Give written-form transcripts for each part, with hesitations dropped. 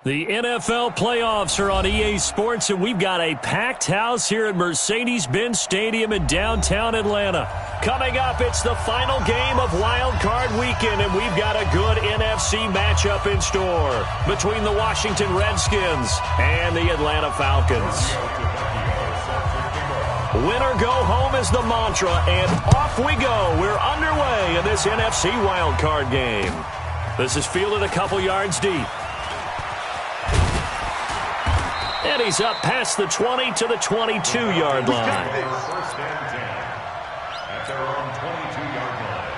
The NFL playoffs are on EA Sports, and we've got a packed house here at Mercedes-Benz Stadium in downtown Atlanta. Coming up, it's the final game of Wild Card Weekend, and we've got a good NFC matchup in store between the Washington Redskins and the Atlanta Falcons. Winner go home is the mantra, and off we go. We're underway in this NFC Wild Card game. This is fielded a couple yards deep. And he's up past the 20 to the 22-yard line. First and 10 at their own 22-yard line.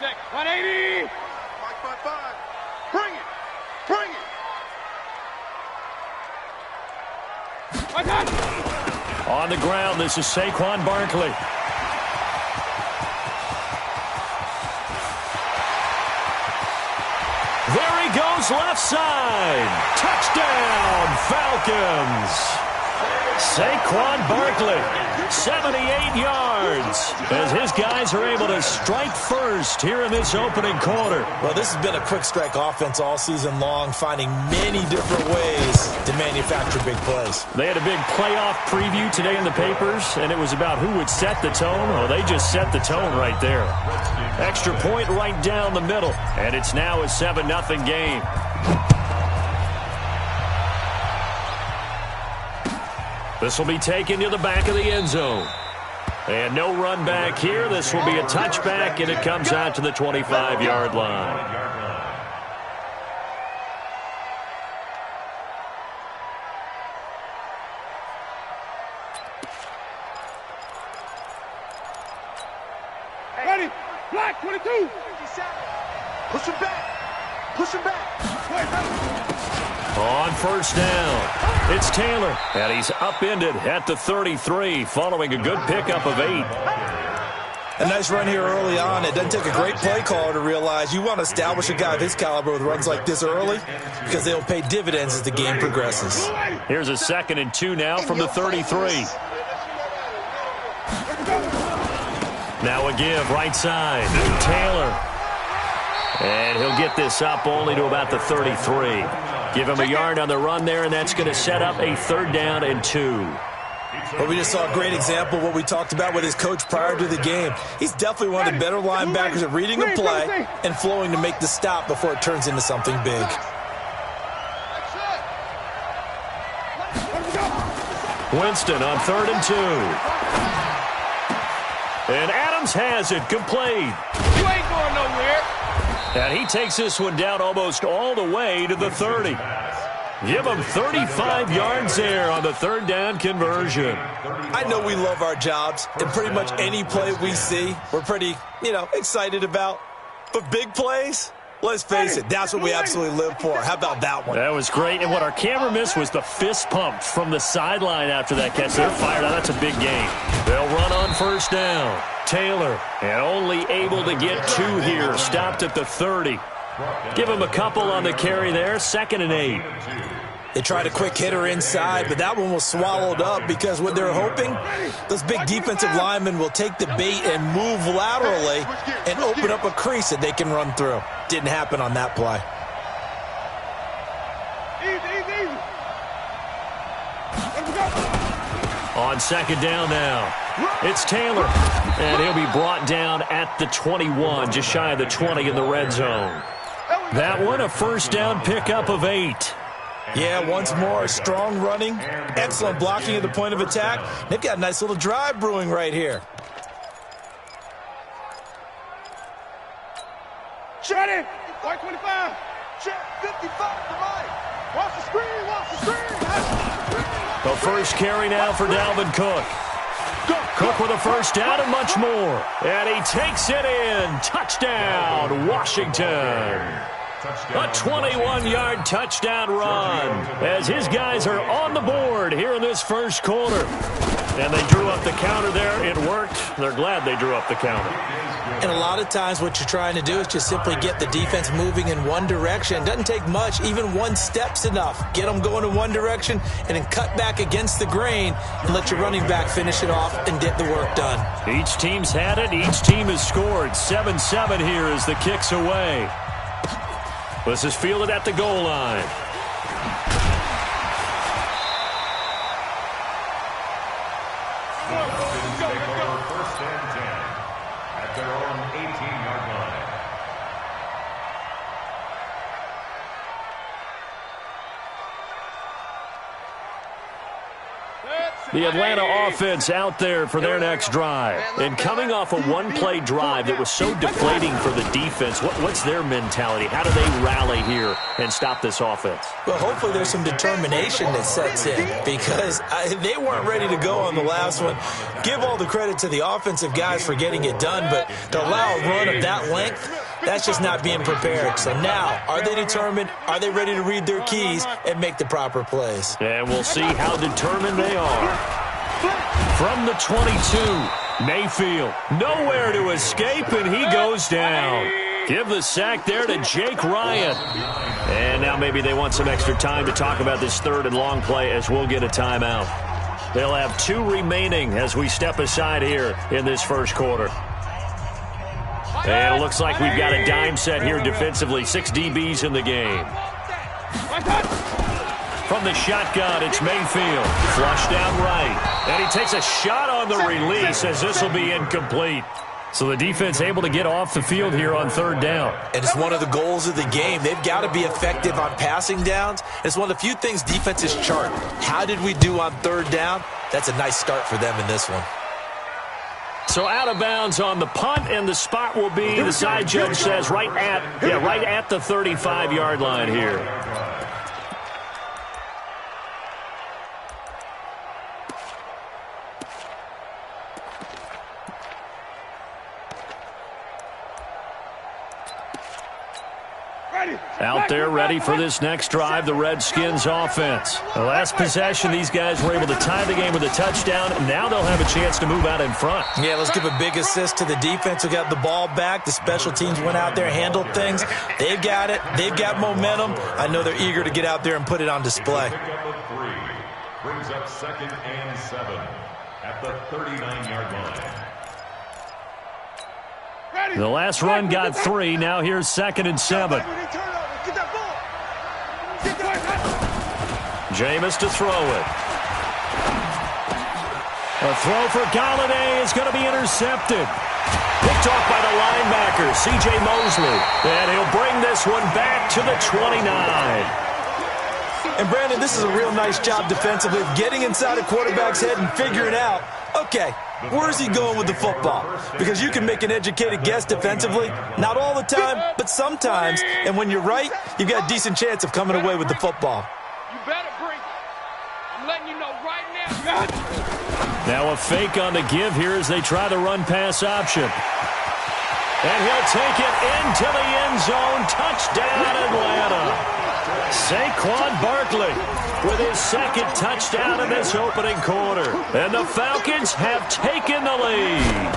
Check. 180. 5. Bring it. Bring it. On the ground, this is Saquon Barkley. There he goes, left side. Touchdown, Falcons. Saquon Barkley, 78 yards, as his guys are able to strike first here in this opening quarter. Well, this has been a quick strike offense all season long, finding many different ways to manufacture big plays. They had a big playoff preview today in the papers, and it was about who would set the tone. Well, they just set the tone right there. Extra point right down the middle, and it's now a 7-0 game. This will be taken to the back of the end zone. And no run back here. This will be a touchback, and it comes out to the 25-yard line. Ready. Black 22. Push him back. Push him back. On first down, it's Taylor, and he's upended at the 33 following a good pickup of 8. A nice run here early on. It doesn't take a great play caller to realize you want to establish a guy of his caliber with runs like this early because they'll pay dividends as the game progresses. Here's a 2nd and 2 now from the 33. Now a give, right side, Taylor. And he'll get this up only to about the 33. Give him a yard on the run there, and that's going to set up a 3rd down and 2. Well, we just saw a great example of what we talked about with his coach prior to the game. He's definitely one of the better linebackers at reading a play and flowing to make the stop before it turns into something big. Winston on 3rd and 2. And Adams has it, complete. You ain't going nowhere. And he takes this one down almost all the way to the 30. Give him 35 yards there on the 3rd down conversion. I know we love our jobs, and pretty much any play we see, we're pretty, excited about. But big plays, let's face it, that's what we absolutely live for. How about that one? That was great, and what our camera missed was the fist pump from the sideline after that catch. They're fired out. That's a big game. They'll run on first down. Taylor, and only able to get 2 here, stopped at the 30. Give him a couple on the carry there, 2nd and 8. They tried a quick hitter inside, but that one was swallowed up because what they're hoping, those big defensive linemen will take the bait and move laterally and open up a crease that they can run through. Didn't happen on that play. On 2nd down now, it's Taylor, and he'll be brought down at the 21, just shy of the 20 in the red zone. That one, a 1st down pickup of 8. Yeah, once more, strong running, excellent blocking at the point of attack. They've got a nice little drive brewing right here. Shut it. White 25. Check 55 to right. Watch the screen. Watch the screen. The first carry now for Dalvin Cook. Cook with a 1st down and much more. And he takes it in. Touchdown, Washington. A 21-yard touchdown run as his guys are on the board here in this first quarter. And they drew up the counter there. It worked. They're glad they drew up the counter. And a lot of times what you're trying to do is just simply get the defense moving in one direction. It doesn't take much. Even one step's enough. Get them going in one direction and then cut back against the grain and let your running back finish it off and get the work done. Each team's had it. Each team has scored. 7-7 here as the kick's away. This is fielded at the goal line. First and 10 at their own 18-yard line. The Atlanta offense out there for their next drive. And coming off a one-play drive that was so deflating for the defense, what's their mentality? How do they rally here and stop this offense? Well, hopefully there's some determination that sets in because they weren't ready to go on the last one. Give all the credit to the offensive guys for getting it done, but to allow a run of that length, that's just not being prepared. So now, are they determined? Are they ready to read their keys and make the proper plays? And we'll see how determined they are. From the 22, Mayfield. Nowhere to escape, and he goes down. Give the sack there to Jake Ryan. And now maybe they want some extra time to talk about this third and long play as we'll get a timeout. They'll have 2 remaining as we step aside here in this first quarter. And it looks like we've got a dime set here defensively. 6 DBs in the game. From the shotgun, it's Mayfield. Flushed down right. And he takes a shot on the release as this will be incomplete. So the defense able to get off the field here on third down. And it's one of the goals of the game. They've got to be effective on passing downs. It's one of the few things defenses chart. How did we do on third down? That's a nice start for them in this one. So out of bounds on the punt, and the spot will be, the side judge says, right at the 35-yard line here. Out there ready for this next drive, the Redskins offense. The last possession, these guys were able to tie the game with a touchdown. Now they'll have a chance to move out in front. Yeah, let's give a big assist to the defense who got the ball back. The special teams went out there, handled things. They've got it. They've got momentum. I know they're eager to get out there and put it on display. Pickup of 3 brings up 2nd and 7 at the 39-yard line. The last run got 3. Now here's 2nd and 7. Jameis to throw it. A throw for Galladay is going to be intercepted. Picked off by the linebacker, C.J. Mosley. And he'll bring this one back to the 29. And, Brandon, this is a real nice job defensively of getting inside a quarterback's head and figuring out, okay, where's he going with the football? Because you can make an educated guess defensively. Not all the time, but sometimes. And when you're right, you've got a decent chance of coming away with the football. You better bring it. I'm letting you know right now. Now a fake on the give here as they try the run-pass option. And he'll take it into the end zone. Touchdown, Atlanta. Saquon Barkley with his 2nd touchdown in this opening quarter. And the Falcons have taken the lead.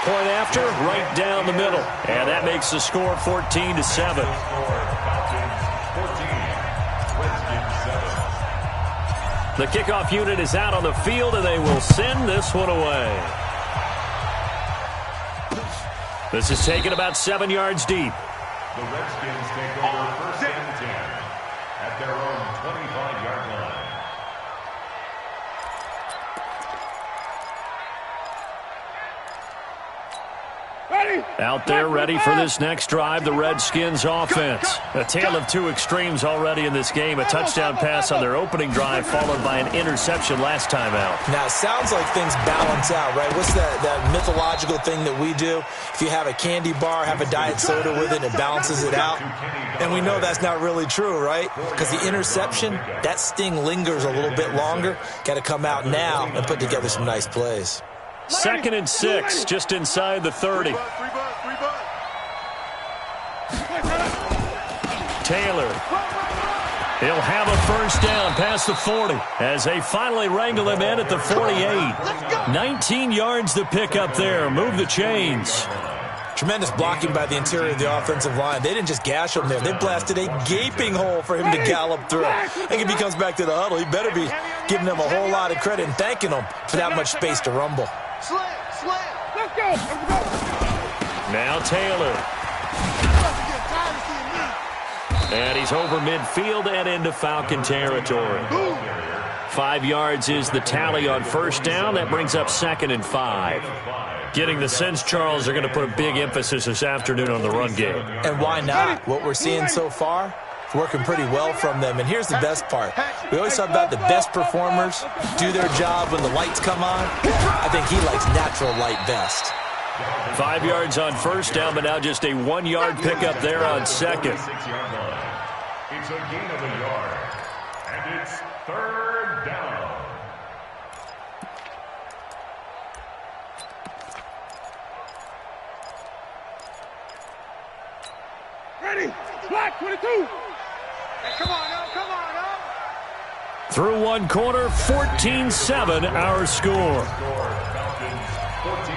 Point after, right down the middle. And that makes the score 14-7. The kickoff unit is out on the field, and they will send this one away. This is taken about 7 yards deep. The Redskins take over 1st and 10 at their own 25-yard line. Out there ready for this next drive, the Redskins offense. A tale of 2 extremes already in this game. A touchdown pass on their opening drive followed by an interception last time out. Now, it sounds like things balance out, right? What's that mythological thing that we do? If you have a candy bar, have a diet soda with it, it balances it out. And we know that's not really true, right? Because the interception, that sting lingers a little bit longer. Got to come out now and put together some nice plays. 2nd and 6, just inside the 30. Taylor He'll have a first down past the 40 as they finally wrangle him in at the 48. 19 yards to pick up there. Move the chains. Tremendous blocking by the interior of the offensive line. They didn't just gash him there. They blasted a gaping hole for him to gallop through. I think if he comes back to the huddle, he better be giving them a whole lot of credit and thanking them for that much space to rumble. Slam. Let's go. Now Taylor. And he's over midfield and into Falcon territory. 5 yards is the tally on first down. That brings up 2nd and 5. Getting the sense, Charles, they're going to put a big emphasis this afternoon on the run game. And why not? What we're seeing so far, it's working pretty well from them. And here's the best part. We always talk about the best performers do their job when the lights come on. I think he likes natural light best. 5 yards on first down, but now just a 1 yard pickup there on second. It's a gain of a yard, and it's 3rd down. Ready? Black 22. Hey, come on up. Through one quarter, 14-7 our score. Falcons 14,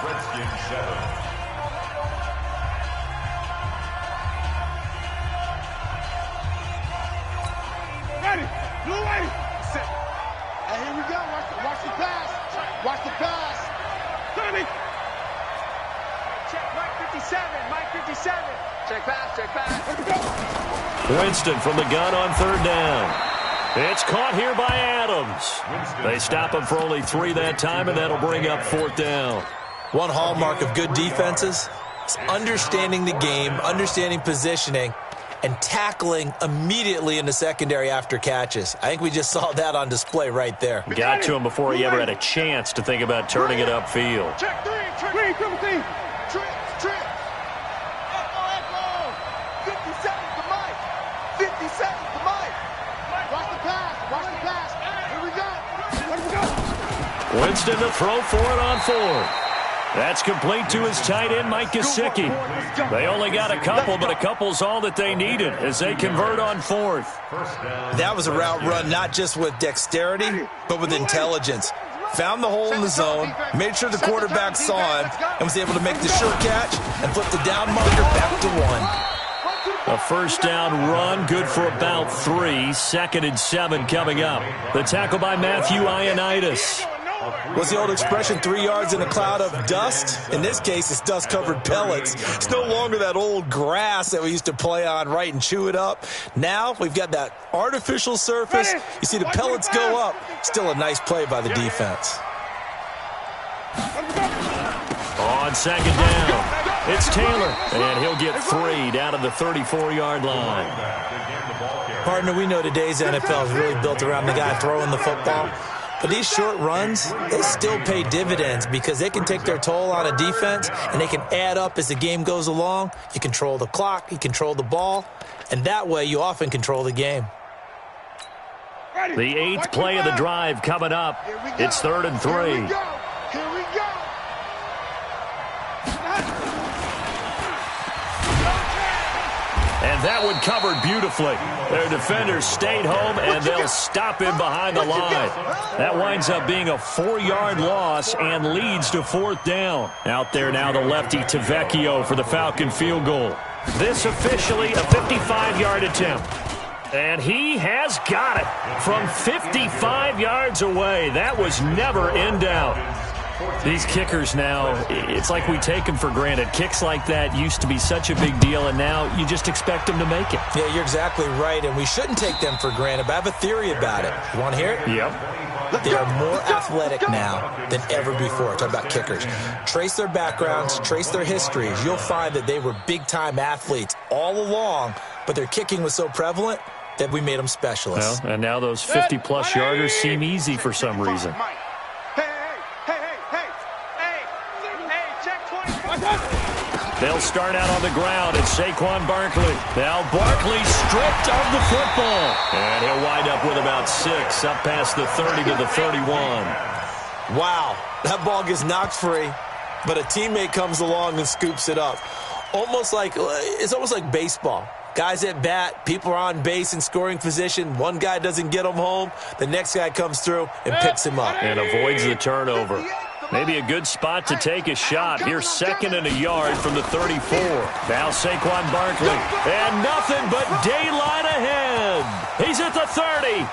Redskins 7. Ready? Blue way. Set. Hey, here we go. Watch the pass. Watch the pass. 30. Check, Mike 57. Mike 57. Check pass. Let's go. Winston from the gun on 3rd down. It's caught here by Adams. They stop him for only 3 that time, and that'll bring up 4th down. One hallmark of good defenses is understanding the game, understanding positioning, and tackling immediately in the secondary after catches. I think we just saw that on display right there. Got to him before he ever had a chance to think about turning it upfield. Check 3. Triple team. Trips. Echo. 50 seconds to Mike. 50 seconds to Mike. Watch the pass. Here we go. Winston to throw for it on 4th. That's complete to his tight end, Mike Gesicki. They only got a couple, but a couple's all that they needed as they convert on 4th. That was a route run not just with dexterity, but with intelligence. Found the hole in the zone, made sure the quarterback saw him, and was able to make the sure catch and flip the down marker back to 1. A first down run, good for about 3. 2nd and 7 coming up. The tackle by Matthew Ioannidis. What's the old expression, 3 yards in a cloud of dust? In this case, it's dust-covered pellets. It's no longer that old grass that we used to play on, right, and chew it up. Now we've got that artificial surface. You see the pellets go up. Still a nice play by the defense. On 2nd down, it's Taylor, and he'll get 3 down to the 34-yard line. Partner, we know today's NFL is really built around the guy throwing the football. But these short runs, they still pay dividends because they can take their toll on a defense, and they can add up as the game goes along. You control the clock, you control the ball, and that way you often control the game. The 8th play of the drive coming up. It's 3rd and 3. Here we go. And that one covered beautifully. Their defenders stayed home, and they'll stop him behind the line. That winds up being a 4-yard loss and leads to 4th down. Out there now, the lefty Tavecchio for the Falcon field goal. This officially a 55-yard attempt. And he has got it from 55 yards away. That was never in doubt. These kickers now, it's like we take them for granted. Kicks like that used to be such a big deal, and now you just expect them to make it. Yeah, you're exactly right, and we shouldn't take them for granted, but I have a theory about it. You want to hear it? Yep. They are more athletic now than ever before. Talk about kickers. Trace their backgrounds, trace their histories. You'll find that they were big-time athletes all along, but their kicking was so prevalent that we made them specialists. Well, and now those 50-plus yarders seem easy for some reason. They'll start out on the ground. It's Saquon Barkley. Now Barkley stripped of the football. And he'll wind up with about 6 up past the 30 to the 31. Wow, that ball gets knocked free, but a teammate comes along and scoops it up. It's almost like baseball. Guys at bat, people are on base in scoring position. One guy doesn't get him home. The next guy comes through and picks him up. And avoids the turnover. Maybe a good spot to take a shot. Here's 2nd and a yard from the 34. Now Saquon Barkley. And nothing but daylight ahead. He's at the 30.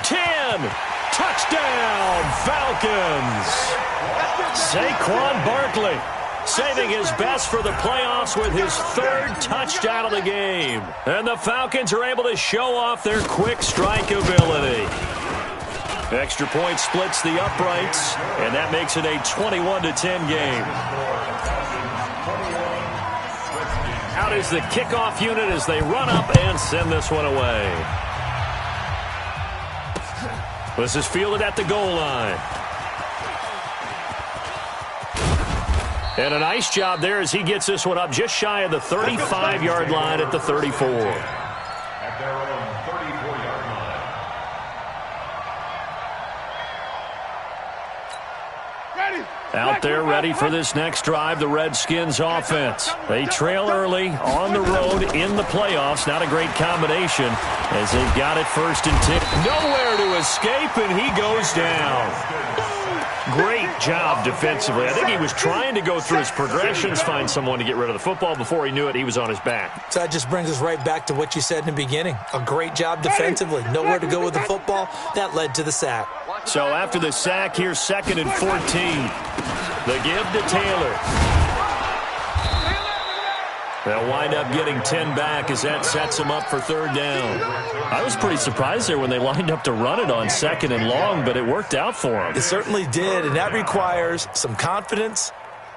10. Touchdown, Falcons. Saquon Barkley saving his best for the playoffs with his 3rd touchdown of the game. And the Falcons are able to show off their quick strike ability. Extra point splits the uprights, and that makes it a 21-10 game. Out is the kickoff unit as they run up and send this one away. This is fielded at the goal line. And a nice job there as he gets this one up just shy of the 35-yard line at the 34. At their own 34-yard line. Out there ready for this next drive, the Redskins offense. They trail early on the road in the playoffs. Not a great combination as they've got it 1st and 10. Nowhere to escape, and he goes down. Great job defensively. I think he was trying to go through his progressions, find someone to get rid of the football. Before he knew it, he was on his back. So that just brings us right back to what you said in the beginning. A great job defensively. Nowhere to go with the football. That led to the sack. So after the sack, here's 2nd and 14. The give to Taylor. They'll wind up getting 10 back as that sets them up for 3rd down. I was pretty surprised there when they lined up to run it on 2nd and long, but it worked out for them. It certainly did, and that requires some confidence,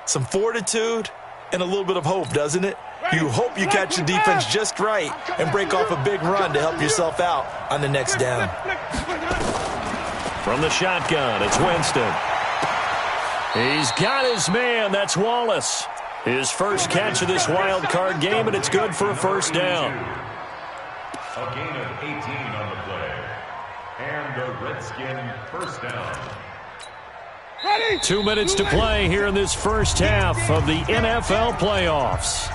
some fortitude, and a little bit of hope, doesn't it? You hope you catch the defense just right and break off a big run to help yourself out on the next down. From the shotgun, it's Winston. He's got his man. That's Wallace. His first catch of this wild card game, and it's good for a 1st down. A gain of 18 on the play. And the Redskin 1st down. 2 minutes to play here in this first half of the NFL playoffs.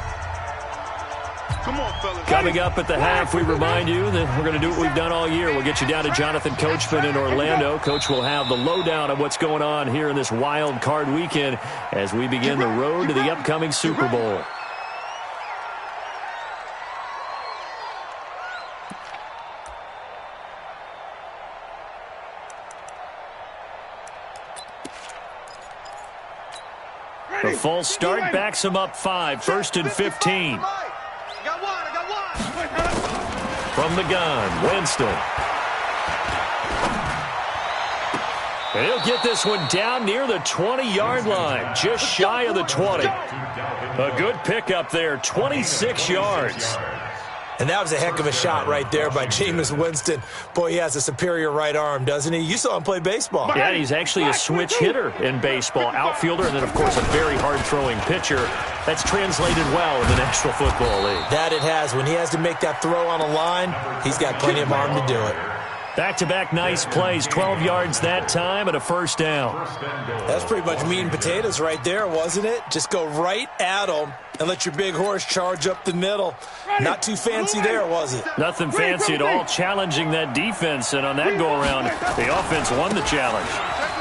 Come on, fellas. Coming up at the half, we remind you that we're going to do what we've done all year. We'll get you down to Jonathan Coachman in Orlando. Coach will have the lowdown of what's going on here in this wild card weekend as we begin the road to the upcoming Super Bowl. The false start backs him up 5, 1st and 15. From the gun, Winston. And he'll get this one down near the 20-yard line, just shy of the 20. A good pickup there, 26 yards. And that was a heck of a shot right there by Jameis Winston. Boy, he has a superior right arm, doesn't he? You saw him play baseball. Yeah, he's actually a switch hitter in baseball, outfielder, and then, of course, a very hard-throwing pitcher. That's translated well in the National Football League. That it has. When he has to make that throw on a line, he's got plenty of arm to do it. Back-to-back nice plays, 12 yards that time and a 1st down. That's pretty much meat and potatoes right there, wasn't it? Just go right at them and let your big horse charge up the middle. Not too fancy there, was it? Nothing fancy at all, challenging that defense, and on that go-around, the offense won the challenge.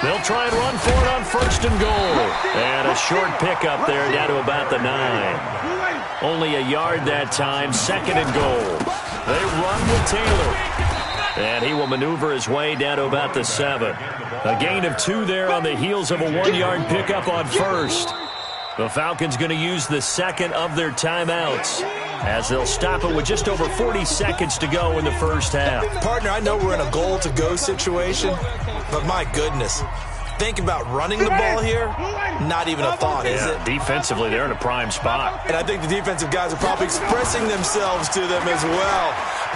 They'll try and run for it on 1st and goal. And a short pickup there down to about the 9. Only a yard that time, 2nd and goal. They run with Taylor. And he will maneuver his way down to about the 7. A gain of 2 there on the heels of a 1-yard pickup on 1st. The Falcons going to use the 2nd of their timeouts as they'll stop it with just over 40 seconds to go in the first half. Partner, I know we're in a goal-to-go situation, but my goodness. Think about running the ball here, not even a thought, is it? Defensively, they're in a prime spot. And I think the defensive guys are probably expressing themselves to them as well.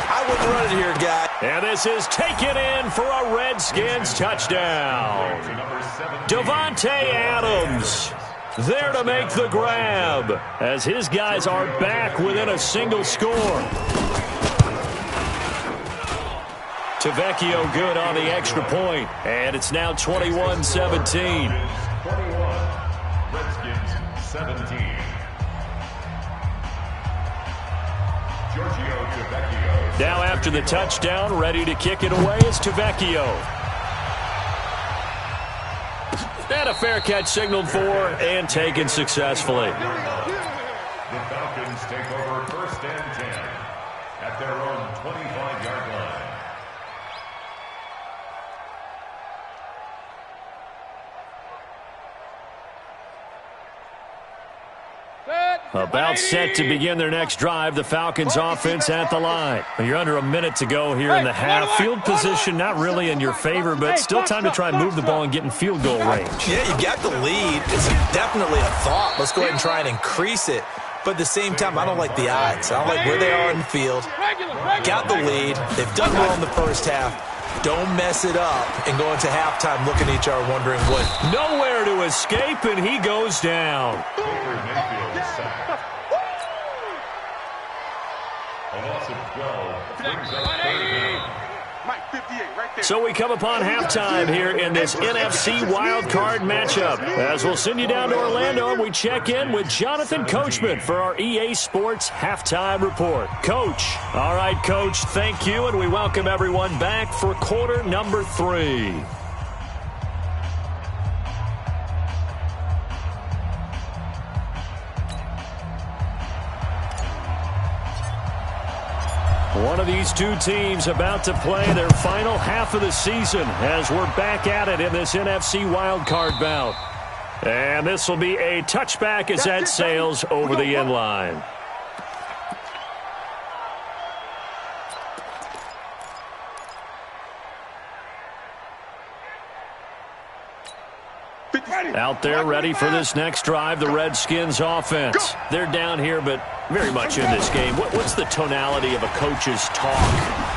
I wouldn't run it here, guy. And this is taken in for a Redskins touchdown. Davante Adams there to make the grab as his guys are back within a single score. Tavecchio good on the extra point, and it's now 21-17. 21, Redskins 17. Now after the touchdown, ready to kick it away is Tavecchio. And a fair catch signaled for and taken successfully. The Falcons take over 1st and 10 at their own 25-yard line. About set to begin their next drive, the Falcons offense at the line. You're under a minute to go here in the half. Field position not really in your favor, but still time to try and move the ball and get in field goal range. Yeah, you got the lead. It's definitely a thought. Let's go ahead and try and increase it. But at the same time, I don't like the odds. I don't like where they are in the field. Got the lead. They've done well in the first half. Don't mess it up and go into halftime looking at each other wondering what. Nowhere to escape, and he goes down. A loss of 12 brings up 3rd down. So we come upon halftime here in this NFC wildcard matchup. As we'll send you down to Orlando, and we check in with Jonathan Coachman for our EA Sports Halftime Report. Coach. All right, Coach, thank you, and we welcome everyone back for quarter number 3. One of these two teams about to play their final half of the season as we're back at it in this NFC wildcard bout. And this will be a touchback as that sails over the end line. Out there ready for this next drive, the Redskins offense. They're down here, but very much in this game. What's the tonality of a coach's talk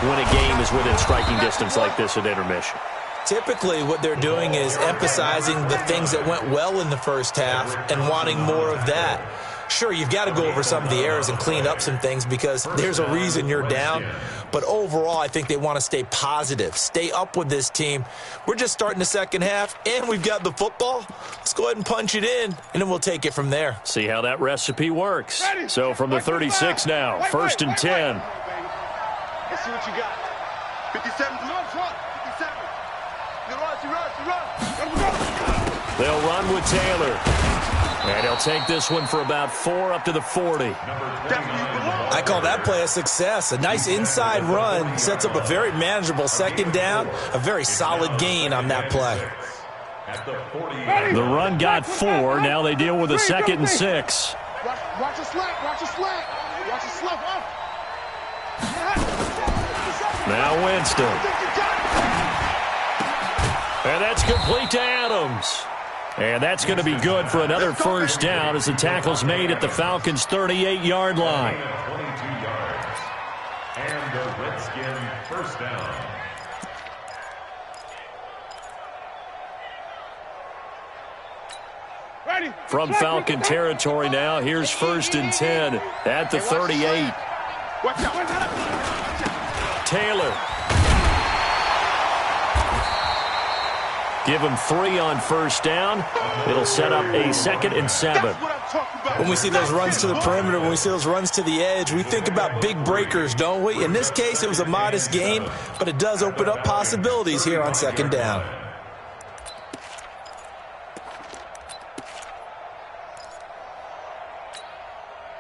when a game is within striking distance like this at intermission? Typically, what they're doing is emphasizing the things that went well in the first half and wanting more of that. Sure, you've got to go over some of the errors and clean up some things because there's a reason you're down. But overall, I think they want to stay positive, stay up with this team. We're just starting the second half, and we've got the football. Let's go ahead and punch it in, and then we'll take it from there. See how that recipe works. So from the 36 now, 1st and 10. Let's see what you got. 57. 57. They'll run with Taylor. And he'll take this one for about 4 up to the 40. I call that play a success. A nice inside run sets up a very manageable second down, a very solid gain on that play. The run got 4. Now they deal with a 2nd and 6. Watch the slack. Watch the slack. Watch the slack. Now Winston. And that's complete to Adams. And that's going to be good for another first down as the tackle's made at the Falcons' 38-yard line. 22 yards. And the Redskin first down. From Falcon territory now, here's 1st and 10 at the 38. Taylor. Give him 3 on first down. It'll set up a 2nd and 7. When we see those runs to the perimeter, when we see those runs to the edge, we think about big breakers, don't we? In this case, it was a modest gain, but it does open up possibilities here on 2nd down.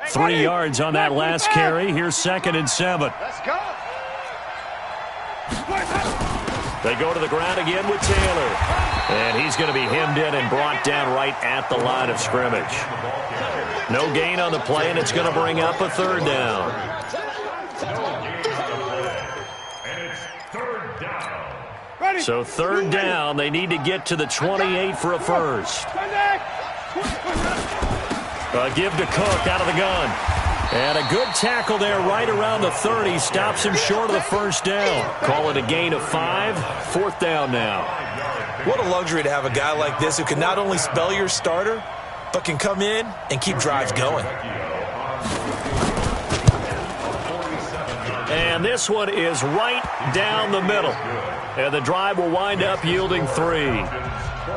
Three yards on that last carry. Here's 2nd and 7. Let's go. They go to the ground again with Taylor. And he's going to be hemmed in and brought down right at the line of scrimmage. No gain on the play, and it's going to bring up a 3rd down. And it's 3rd down. So 3rd down, they need to get to the 28 for a first. Give to Cook out of the gun. And a good tackle there right around the 30. Stops him short of the first down. Call it a gain of 5. 4th down now. What a luxury to have a guy like this who can not only spell your starter, but can come in and keep drives going. And this one is right down the middle. And the drive will wind up yielding 3.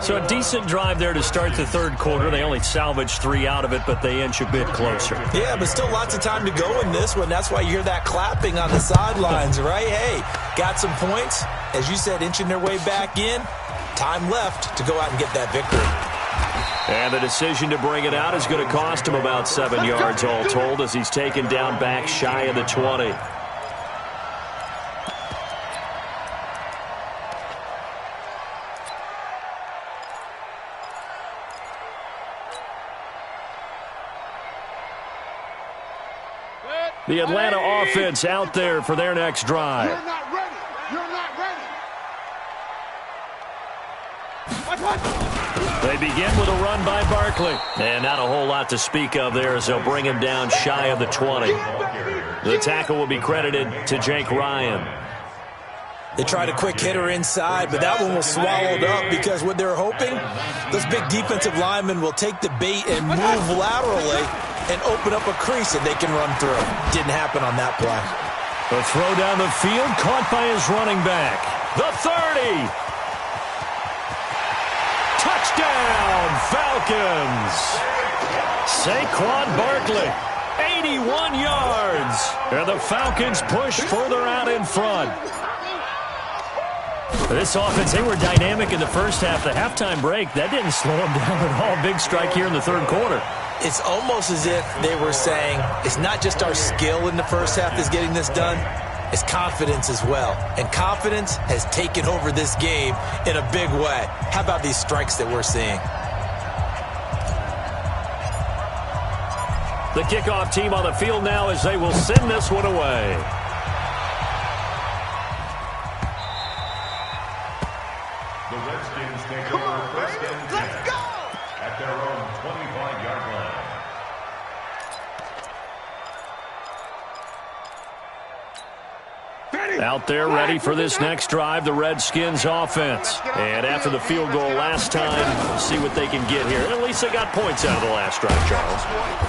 So a decent drive there to start the third quarter. They only salvaged 3 out of it, but they inch a bit closer. Yeah, but still lots of time to go in this one. That's why you hear that clapping on the sidelines, right? Hey, got some points. As you said, inching their way back in. Time left to go out and get that victory. And the decision to bring it out is going to cost him about 7 yards all told as he's taken down back shy of the 20. The Atlanta offense out there for their next drive. You're not ready. You're not ready. They begin with a run by Barkley. And not a whole lot to speak of there as they'll bring him down shy of the 20. The tackle will be credited to Jake Ryan. They tried a quick hitter inside, but that one was swallowed up because what they're hoping, those big defensive linemen will take the bait and move laterally and open up a crease that they can run through. Didn't happen on that play. The throw down the field, caught by his running back. The 30. Touchdown, Falcons. Saquon Barkley, 81 yards. And the Falcons push further out in front. This offense, they were dynamic in the first half. The halftime break, that didn't slow them down at all. Big strike here in the third quarter. It's almost as if they were saying, it's not just our skill in the first half that's getting this done, it's confidence as well. And confidence has taken over this game in a big way. How about these strikes that we're seeing? The kickoff team on the field now as they will send this one away. The Redskins take over first and 10 at their own 25-yard line. Out there ready for this next drive, the Redskins offense. And after the field goal last time, we'll see what they can get here. At least they got points out of the last drive, Charles.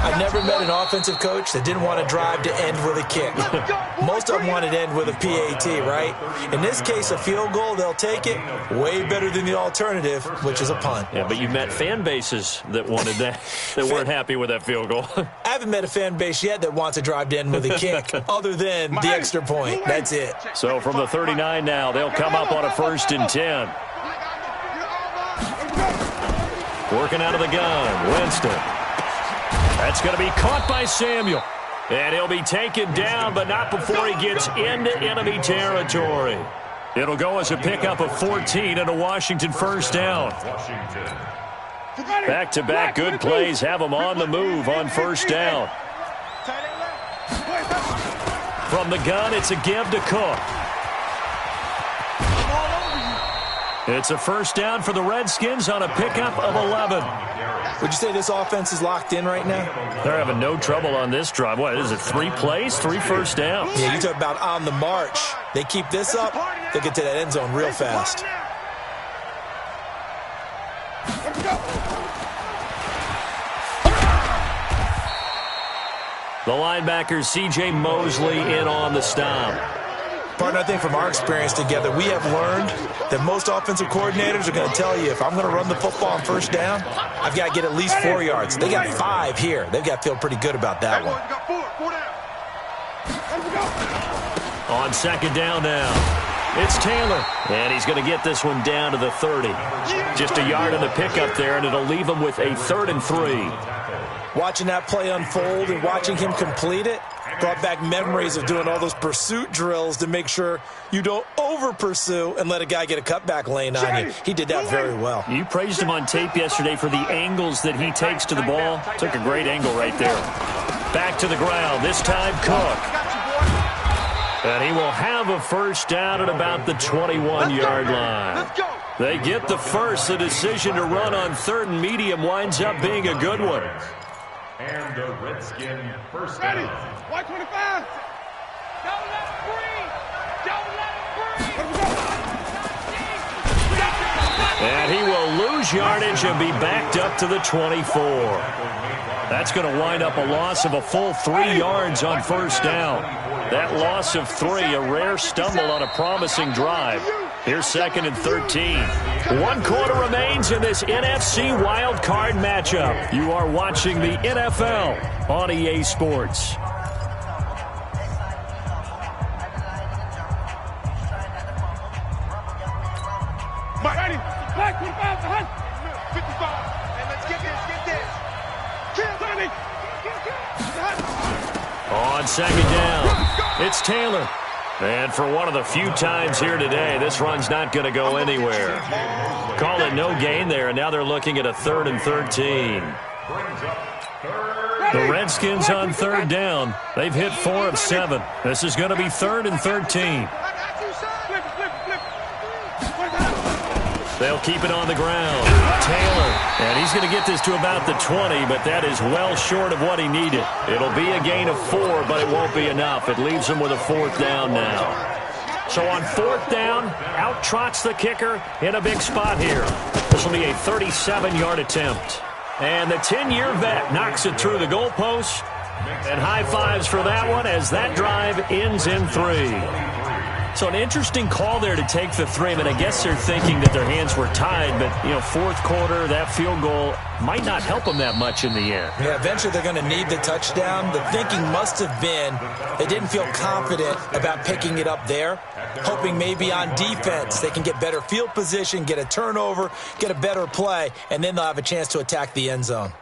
I've never met an offensive coach that didn't want to drive to end with a kick. Most of them wanted to end with a PAT, right? In this case, a field goal, they'll take it. Way better than the alternative, which is a punt. Yeah, but you met fan bases that wanted that, that weren't happy with that field goal. I haven't met a fan base yet that wants to drive to end with a kick, other than the extra point. That's it. So from the 39 now, they'll come up on a 1st and 10. Working out of the gun, Winston. That's going to be caught by Samuel. And he'll be taken down, but not before he gets into enemy territory. It'll go as a pickup of 14 and a Washington first down. Back-to-back good plays have them on the move on first down. From the gun, it's a give to Cook. It's a first down for the Redskins on a pickup of 11. Would you say this offense is locked in right now? They're having no trouble on this drive. What is it, 3 plays, 3 first downs? Yeah, you talk about on the march. They keep this up, they'll get to that end zone real fast. The linebacker, C.J. Mosley, in on the stop. Partner, I think from our experience together, we have learned that most offensive coordinators are going to tell you, if I'm going to run the football on first down, I've got to get at least 4 yards. They got 5 here. They've got to feel pretty good about that one. On second down now, it's Taylor. And he's going to get this one down to the 30. Just a yard in the pickup there, and it'll leave him with a 3rd and 3. Watching that play unfold and watching him complete it brought back memories of doing all those pursuit drills to make sure you don't over-pursue and let a guy get a cutback lane on you. He did that very well. You praised him on tape yesterday for the angles that he takes to the ball. Took a great angle right there. Back to the ground, this time Cook. And he will have a first down at about the 21-yard line. They get the first. The decision to run on 3rd and medium winds up being a good one. And the Redskin first down. White 25. Don't let him breathe. Don't let him breathe. And he will lose yardage and be backed up to the 24. That's going to wind up a loss of a full 3 yards on first down. That loss of 3, a rare stumble on a promising drive. Here's 2nd and 13. 1 quarter remains in this NFC wild card matchup. You are watching the NFL on EA Sports. Ready? Back, 25, behind. 55. And let's get this. On 2nd down, it's Taylor. And for one of the few times here today, this run's not going to go anywhere. Call it no gain there, and now they're looking at a 3rd and 13. The Redskins on 3rd down. They've hit 4 of 7. This is going to be 3rd and 13. They'll keep it on the ground. Taylor, and he's going to get this to about the 20, but that is well short of what he needed. It'll be a gain of 4, but it won't be enough. It leaves him with a 4th down now. So on 4th down, out trots the kicker in a big spot here. This will be a 37-yard attempt. And the 10-year vet knocks it through the goalpost. And high fives for that one as that drive ends in 3. So an interesting call there to take the 3. I mean, I guess they're thinking that their hands were tied, but, 4th quarter, that field goal might not help them that much in the end. Yeah, eventually they're going to need the touchdown. The thinking must have been they didn't feel confident about picking it up there, hoping maybe on defense they can get better field position, get a turnover, get a better play, and then they'll have a chance to attack the end zone.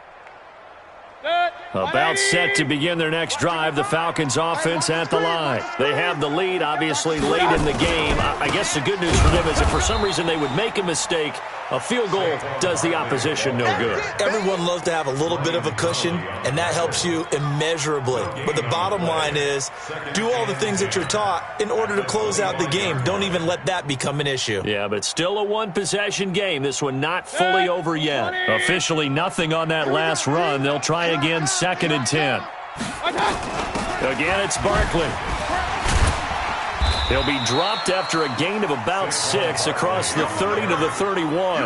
About set to begin their next drive, the Falcons offense at the line. They have the lead, obviously, late in the game. I guess the good news for them is if for some reason they would make a mistake, a field goal does the opposition no good. Everyone loves to have a little bit of a cushion, and that helps you immeasurably. But the bottom line is, do all the things that you're taught in order to close out the game. Don't even let that become an issue. Yeah, but still a one-possession game. This one not fully over yet. Officially nothing on that last run. They'll try again, 2nd and 10. Again, it's Barkley. He'll be dropped after a gain of about 6 across the 30 to the 31.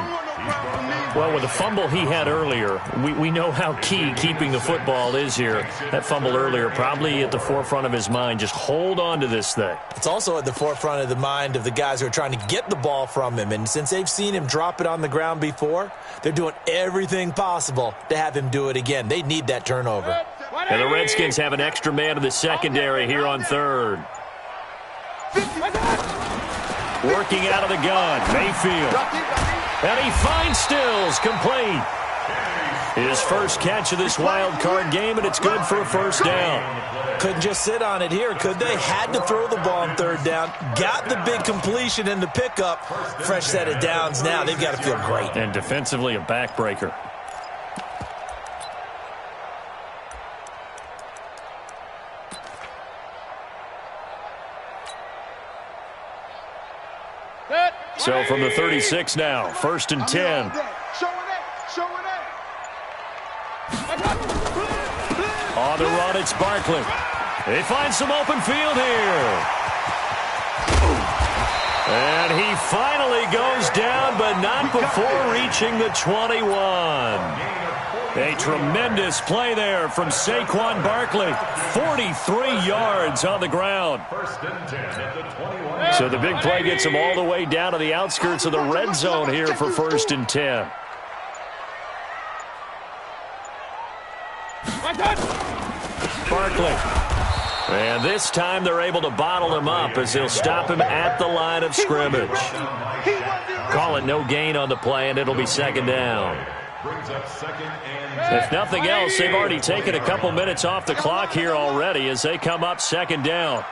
Well, with the fumble he had earlier, we know how key keeping the football is here. That fumble earlier probably at the forefront of his mind. Just hold on to this thing. It's also at the forefront of the mind of the guys who are trying to get the ball from him. And since they've seen him drop it on the ground before, they're doing everything possible to have him do it again. They need that turnover. And the Redskins have an extra man in the secondary here on 3rd. Working out of the gun, Mayfield. And he finds Stills, complete. His first catch of this wild card game, and it's good for a 1st down. Couldn't just sit on it here, could they? Had to throw the ball on 3rd down. Got the big completion in the pickup. Fresh set of downs now. They've got to feel great. And defensively, a backbreaker. So from the 36 now, 1st and 10. On the run, it's Barkley. They find some open field here. And he finally goes down, but not before reaching the 21. A tremendous play there from Saquon Barkley. 43 yards on the ground. So the big play gets him all the way down to the outskirts of the red zone here for 1st and 10. Barkley. And this time they're able to bottle him up as they'll stop him at the line of scrimmage. Call it no gain on the play, and it'll be 2nd down. If nothing else, they've already taken a couple minutes off the clock here already as they come up 2nd down.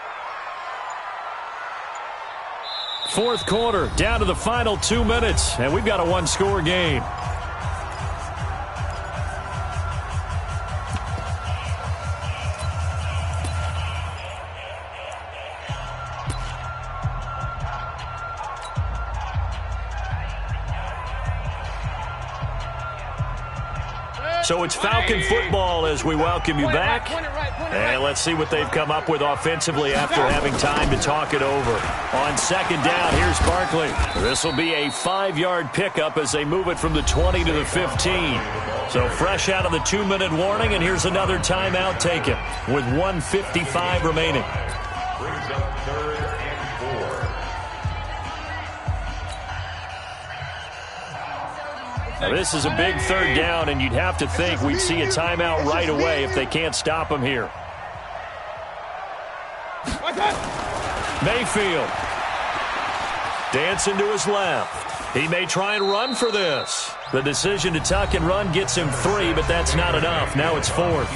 4th quarter, down to the final 2 minutes, and we've got a 1-score game. So it's Falcon football as we welcome you back. And let's see what they've come up with offensively after having time to talk it over. On 2nd down, here's Barkley. This will be a 5-yard pickup as they move it from the 20 to the 15. So fresh out of the 2-minute warning, and here's another timeout taken with 1:55 remaining. Now, this is a big third down, and you'd have to think we'd see a timeout right away if they can't stop him here. Mayfield. Dancing to his left. He may try and run for this. The decision to tuck and run gets him 3, but that's not enough. Now it's 4th.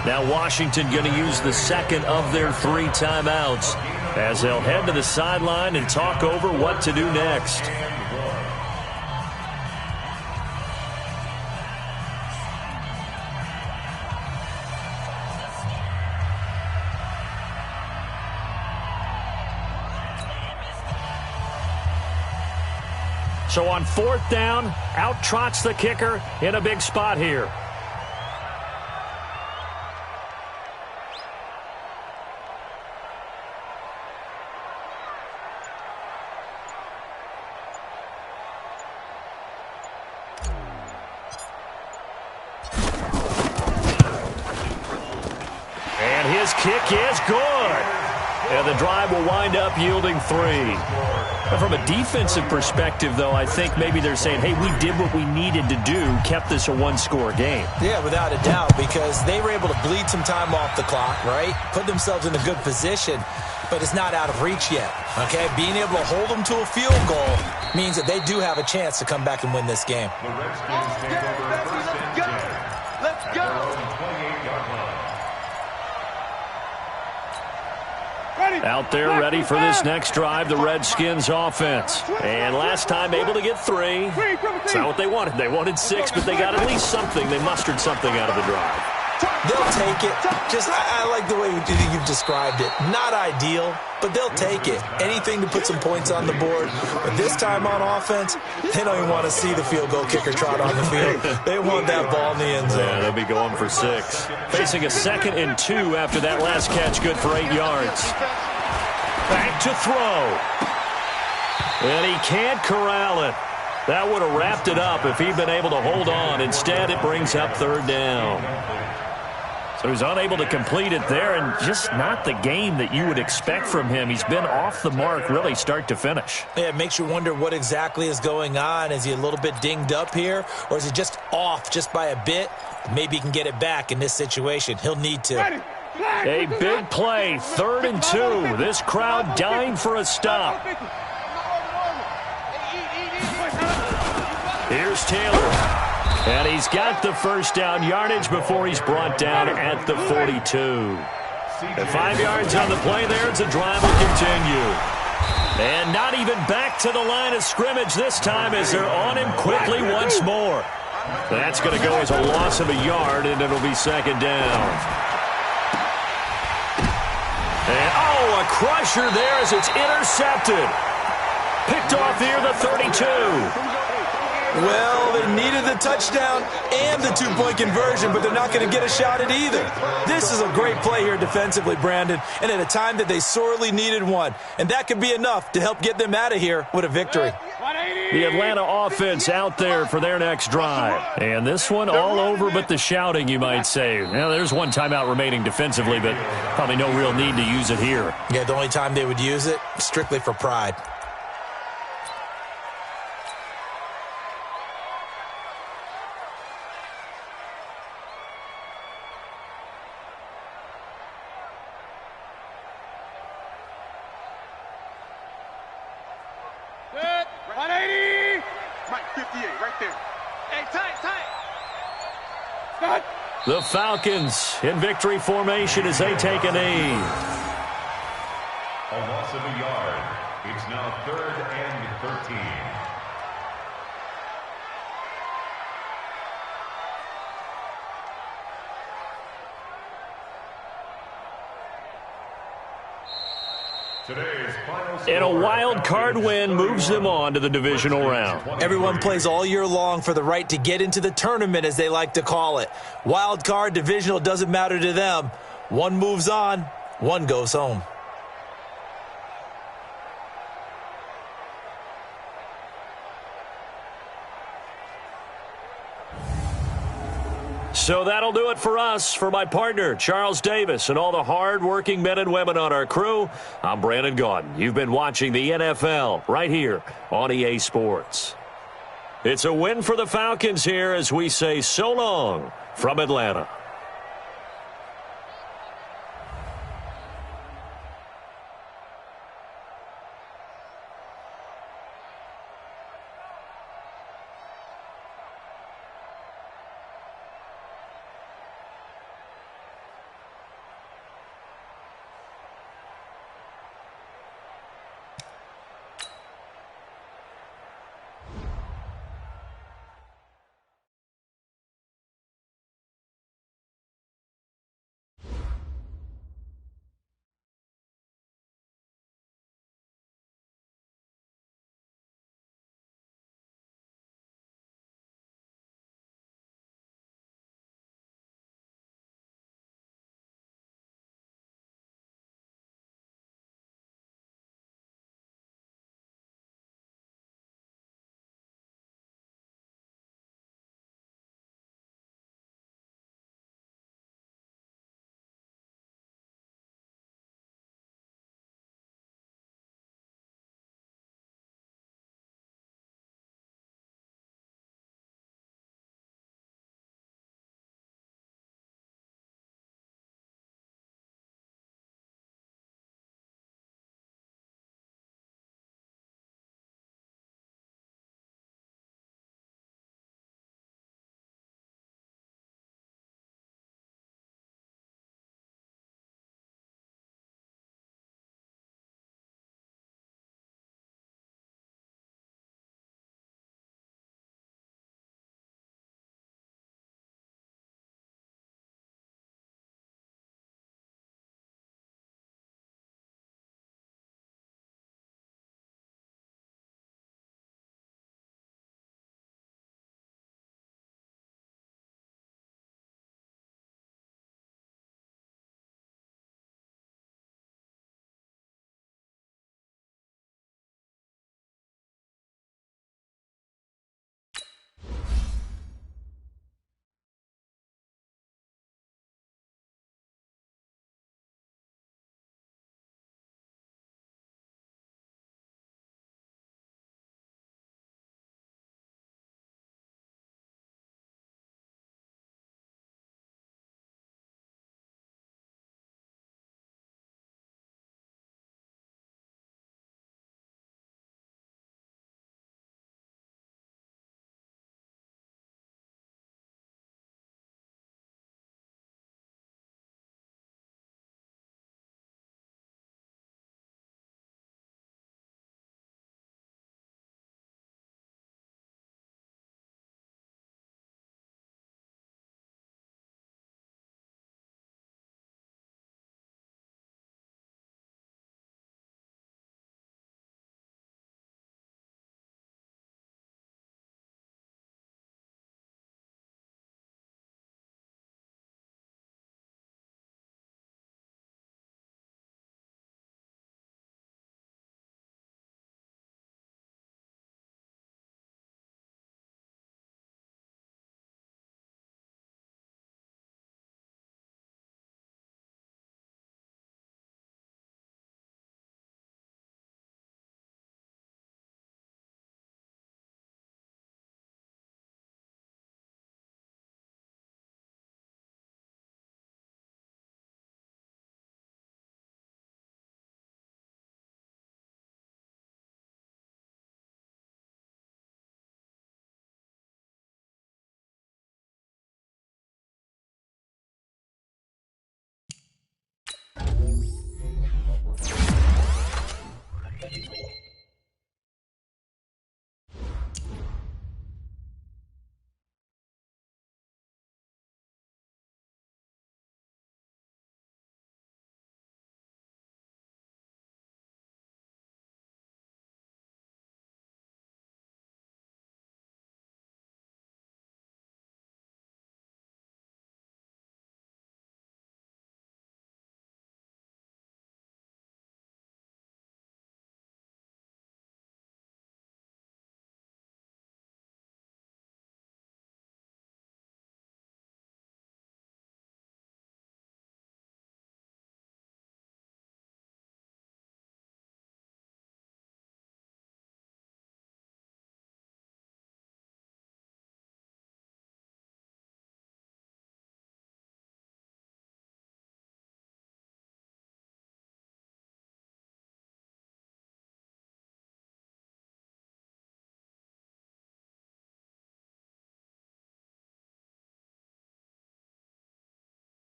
Now Washington going to use the second of their 3 timeouts as they'll head to the sideline and talk over what to do next. So on 4th down, out trots the kicker in a big spot here. And his kick is good. And the drive will wind up yielding 3. From a defensive perspective, though, I think maybe they're saying, hey, we did what we needed to do, kept this a 1-score game. Yeah, without a doubt, because they were able to bleed some time off the clock, right? Put themselves in a good position, but it's not out of reach yet, okay? Being able to hold them to a field goal means that they do have a chance to come back and win this game. The Redskins take over 1st and 10. Let's go. At their own 28-yard line. Out there ready for this next drive, the Redskins offense. And last time able to get 3. It's not what they wanted. They wanted 6, but they got at least something. They mustered something out of the drive. They'll take it. I like the way you've described it. Not ideal, but they'll take it. Anything to put some points on the board. But this time on offense, they don't even want to see the field goal kicker trot on the field. They want that ball in the end zone. Yeah, they'll be going for 6. Facing a 2nd and 2 after that last catch, good for 8 yards. Back to throw. And he can't corral it. That would have wrapped it up if he'd been able to hold on. Instead, it brings up 3rd down. So he's unable to complete it there, and just not the game that you would expect from him. He's been off the mark really start to finish. Yeah, it makes you wonder what exactly is going on. Is he a little bit dinged up here, or is he just off just by a bit? Maybe he can get it back in this situation. He'll need to. A big play, 3rd and 2. This crowd dying for a stop. Here's Taylor. And he's got the 1st down yardage before he's brought down at the 42. And 5 yards on the play there as the drive will continue. And not even back to the line of scrimmage this time as they're on him quickly once more. That's going to go as a loss of a yard, and it'll be 2nd down. And, a crusher there as it's intercepted. Picked off near the 32. Well, they needed the touchdown and the 2-point conversion, but they're not going to get a shot at either. This is a great play here defensively, Brandon, and at a time that they sorely needed one. And that could be enough to help get them out of here with a victory. The Atlanta offense out there for their next drive. And this one all over but the shouting, you might say. Now, there's one timeout remaining defensively, but probably no real need to use it here. Yeah, the only time they would use it, strictly for pride. The Falcons in victory formation as they take a knee. A loss of a yard. It's now 3rd and 13. And a wild card win moves them on to the divisional round. Everyone plays all year long for the right to get into the tournament, as they like to call it. Wild card, divisional, doesn't matter to them. One moves on, one goes home. So that'll do it for us. For my partner, Charles Davis, and all the hard-working men and women on our crew, I'm Brandon Gaudin. You've been watching the NFL right here on EA Sports. It's a win for the Falcons here as we say so long from Atlanta.